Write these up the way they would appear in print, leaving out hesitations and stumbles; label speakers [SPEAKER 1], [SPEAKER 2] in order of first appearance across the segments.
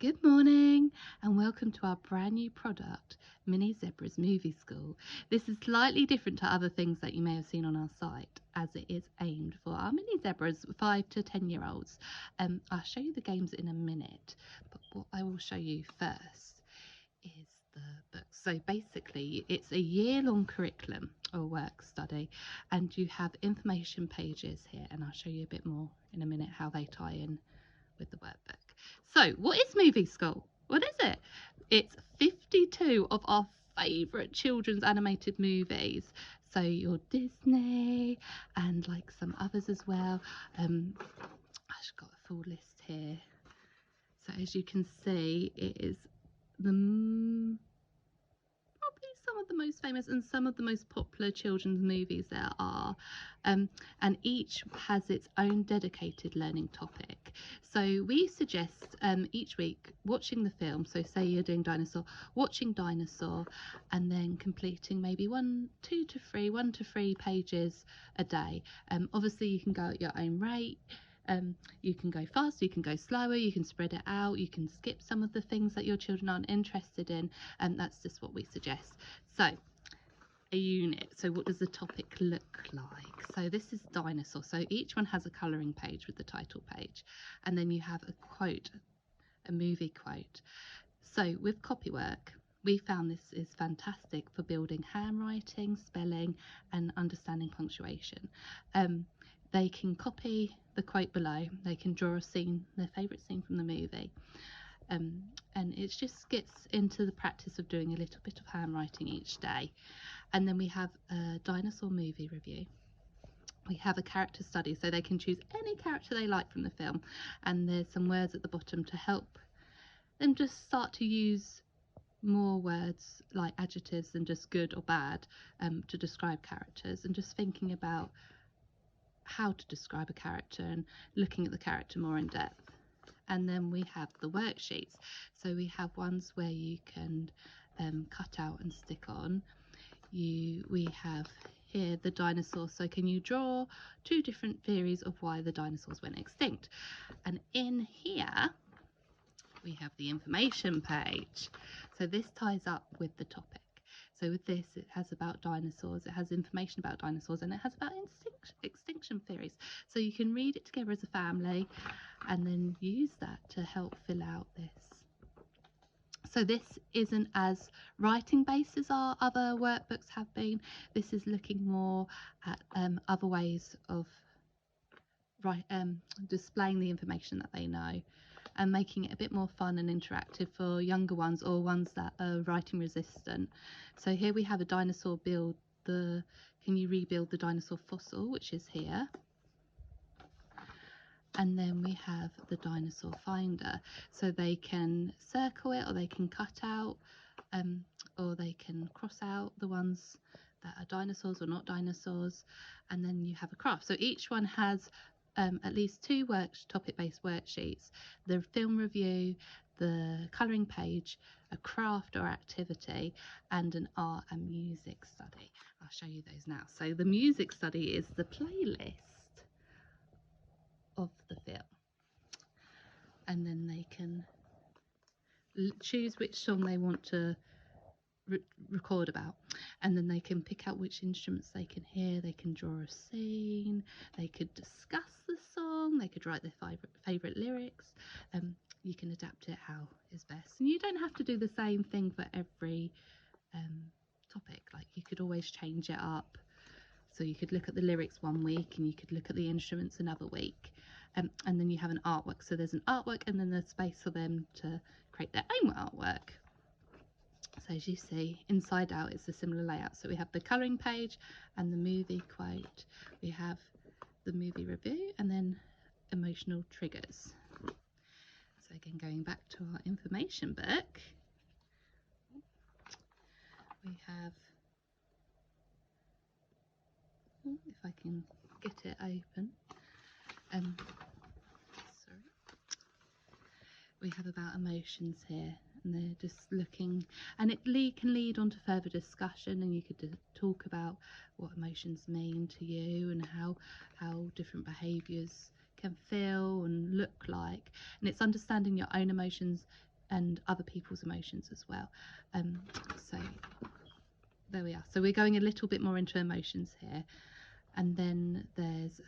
[SPEAKER 1] Good morning and welcome to our brand new product, Mini Zebra's Movie School. This is slightly different to other things that you may have seen on our site, as it is aimed for our mini zebras, 5 to 10-year-olds. I'll show you the games in a minute, but what I will show you first is the book. So basically it's a year-long curriculum or work study, and you have information pages here, and I'll show you a bit more in a minute how they tie in with the workbook. So what is Movie School? What is it? It's 52 of our favourite children's animated movies. So your Disney and like some others as well. I've got a full list here. So as you can see, it is the probably some of the most famous and some of the most popular children's movies there are, and each has its own dedicated learning topic. So we suggest each week watching the film. So say you're doing Dinosaur, watching Dinosaur, and then completing maybe 1 to 3 pages a day. Obviously you can go at your own rate. You can go faster, you can go slower, you can spread it out, you can skip some of the things that your children aren't interested in, and that's just what we suggest. So a unit, so what does the topic look like? So this is Dinosaur, so each one has a colouring page with the title page, and then you have a quote, a movie quote. So with copywork, we found this is fantastic for building handwriting, spelling and understanding punctuation. They can copy the quote below, they can draw a scene, their favourite scene from the movie, and it just gets into the practice of doing a little bit of handwriting each day. And then we have a dinosaur movie review. We have a character study, so they can choose any character they like from the film, and there's some words at the bottom to help them just start to use more words like adjectives than just good or bad to describe characters, and just thinking about how to describe a character and looking at the character more in depth. And then we have the worksheets. So we have ones where you can cut out and stick on. We have here the dinosaurs. So can you draw 2 different theories of why the dinosaurs went extinct? And in here we have the information page. So this ties up with the topic. So with this, it has about dinosaurs, it has information about dinosaurs, and it has about extinction theories. So you can read it together as a family and then use that to help fill out this. So this isn't as writing based as our other workbooks have been. This is looking more at other ways of displaying the information that they know, and making it a bit more fun and interactive for younger ones or ones that are writing resistant. So here we have a dinosaur build can you rebuild the dinosaur fossil, which is here. And then we have the dinosaur finder, so they can circle it, or they can cut out, or they can cross out the ones that are dinosaurs or not dinosaurs, and then you have a craft. So each one has at least 2 topic-based worksheets: the film review, the colouring page, a craft or activity, and an art and music study. I'll show you those now. So the music study is the playlist of the film, and then they can choose which song they want to record about, and then they can pick out which instruments they can hear, they can draw a scene, they could discuss the song, they could write their favourite lyrics. You can adapt it how is best, and you don't have to do the same thing for every topic. Like, you could always change it up. So you could look at the lyrics one week and you could look at the instruments another week, and then you have an artwork. So there's an artwork and then there's space for them to create their own artwork. So as you see, inside out it's a similar layout. So we have the colouring page and the movie quote. We have the movie review and then emotional triggers. So again, going back to our information book, we have, if I can get it open, sorry, we have about emotions here, and they're just looking, and it can lead on to further discussion, and you could talk about what emotions mean to you and how different behaviours can feel and look like. And it's understanding your own emotions and other people's emotions as well. So there we are. So we're going a little bit more into emotions here, and then there's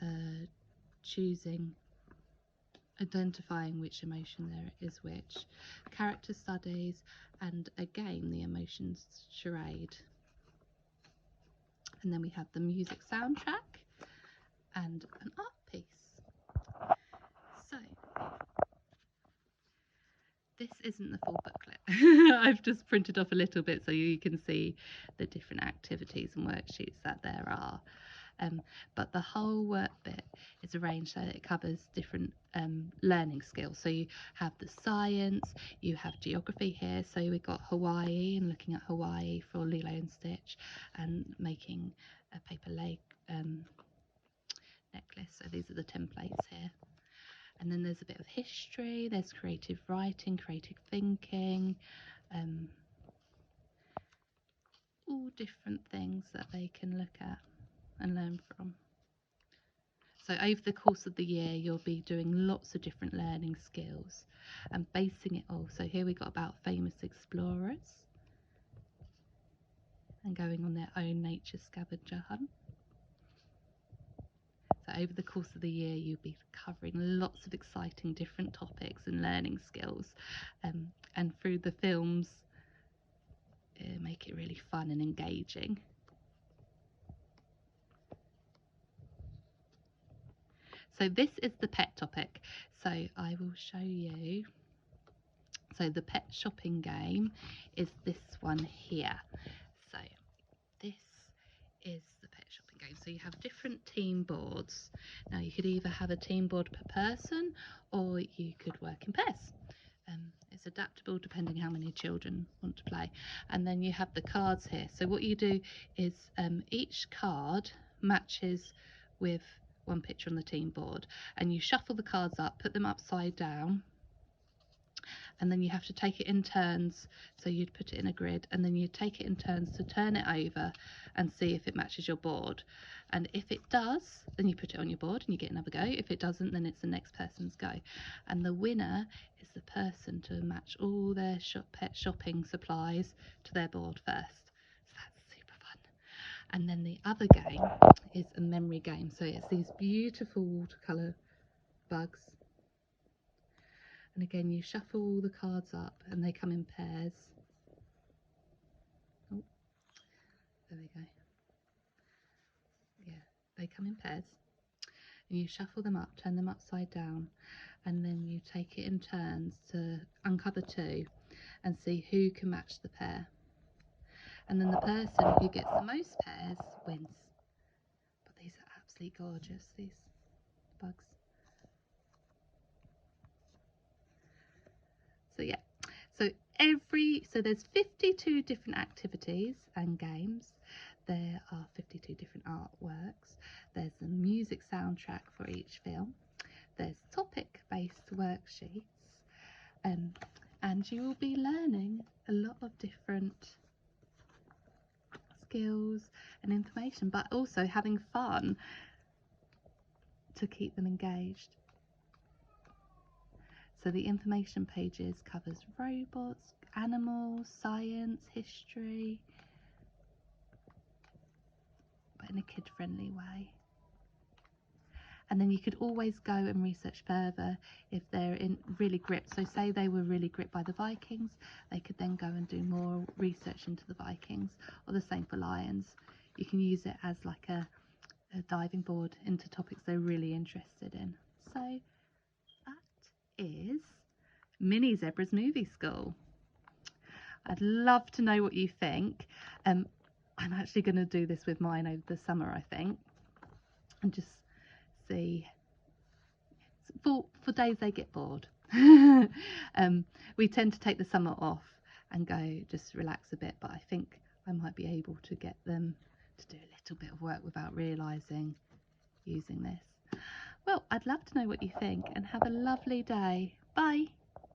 [SPEAKER 1] identifying which emotion there is which, character studies, and a game, the emotions charade. And then we have the music soundtrack and an art piece. So this isn't the full booklet. I've just printed off a little bit so you can see the different activities and worksheets that there are. But the whole work bit is arranged so that it covers different learning skills. So you have the science, you have geography here. So we've got Hawaii and looking at Hawaii for Lilo and Stitch and making a paper leg necklace. So these are the templates here. And then there's a bit of history, there's creative writing, creative thinking, all different things that they can look at and learn from. So over the course of the year, you'll be doing lots of different learning skills and basing it all. So here we got about famous explorers and going on their own nature scavenger hunt. So over the course of the year, you'll be covering lots of exciting different topics and learning skills. And through the films, make it really fun and engaging. So this is the pet topic. So I will show you. So the pet shopping game is this one here. So this is the pet shopping game. So you have different team boards. Now you could either have a team board per person or you could work in pairs. It's adaptable depending how many children want to play. And then you have the cards here. So what you do is each card matches with one picture on the team board, and you shuffle the cards up, put them upside down, and then you have to take it in turns. So you'd put it in a grid and then you take it in turns to turn it over and see if it matches your board. And if it does, then you put it on your board and you get another go. If it doesn't, then it's the next person's go. And the winner is the person to match all their pet shopping supplies to their board first. So that's super fun. And then the other game is a memory game. So it's these beautiful watercolour bugs. And again, you shuffle all the cards up and they come in pairs. Oh, there we go. Yeah, they come in pairs. And you shuffle them up, turn them upside down, and then you take it in turns to uncover two and see who can match the pair. And then the person who gets the most pairs wins. But these are absolutely gorgeous, these bugs. So yeah, so there's 52 different activities and games. There are 52 different artworks. There's a music soundtrack for each film. There's topic-based worksheets, and you will be learning a lot of different skills and information, but also having fun to keep them engaged. So the information pages covers robots, animals, science, history, but in a kid-friendly way. And then you could always go and research further if they're really gripped. So say they were really gripped by the Vikings, they could then go and do more research into the Vikings, or the same for lions. You can use it as like a diving board into topics they're really interested in. So that is Mini Zebra's Movie School. I'd love to know what you think. I'm actually going to do this with mine over the summer, I think, and just see for days they get bored. We tend to take the summer off and go just relax a bit, but I think I might be able to get them to do a little bit of work without realising using this. Well, I'd love to know what you think, and have a lovely day. Bye.